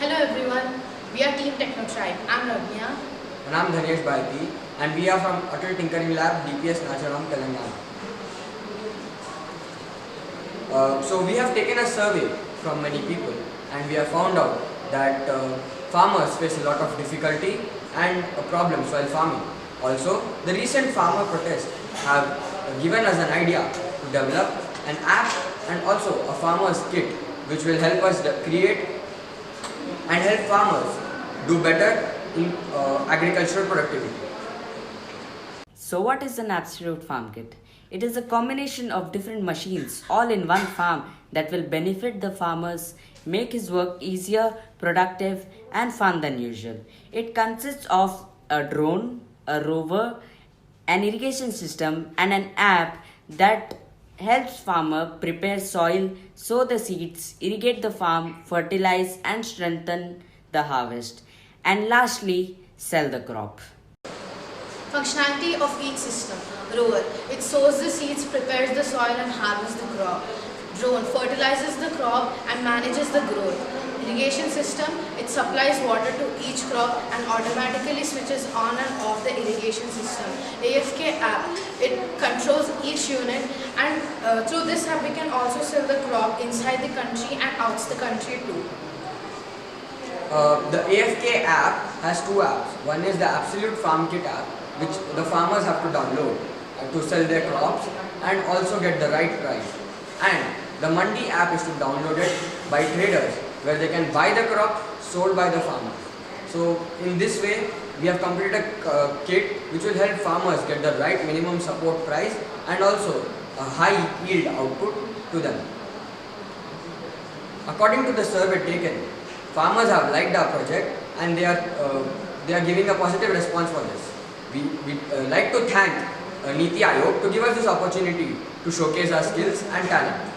Hello everyone, we are Team TechnoTribe. I'm Ravnya. And I'm Dhanesh Bharti, and we are from Atal Tinkering Lab, DPS Nacharam, Telangana. So we have taken a survey from many people, and we have found out that farmers face a lot of difficulty and problems while farming. Also, the recent farmer protests have given us an idea to develop an app and also a farmer's kit which will help us create and help farmers do better in agricultural productivity. So what is an Absolute Farm Kit? It is a combination of different machines all in one farm that will benefit the farmers, make his work easier, productive and fun than usual. It consists of a drone, a rover, an irrigation system and an app that helps farmer prepare soil, sow the seeds, irrigate the farm, fertilize and strengthen the harvest. And lastly, sell the crop. Functionality of each system. Rower, it sows the seeds, prepares the soil and harvests the crop. Drone, fertilizes the crop and manages the growth. Irrigation system, it supplies water to each crop and automatically switches on and off the irrigation system. AFK app, it controls each unit and through this app we can also sell the crop inside the country and outside the country too. The AFK app has two apps. One is the Absolute Farm Kit app, which the farmers have to download to sell their crops and also get the right price. And the Mandi app is to download it by traders, where they can buy the crop sold by the farmers. So in this way, we have completed a kit which will help farmers get the right minimum support price and also a high yield output to them. According to the survey taken, farmers have liked our project and they are giving a positive response for this. We like to thank Niti Aayog to give us this opportunity to showcase our skills and talent.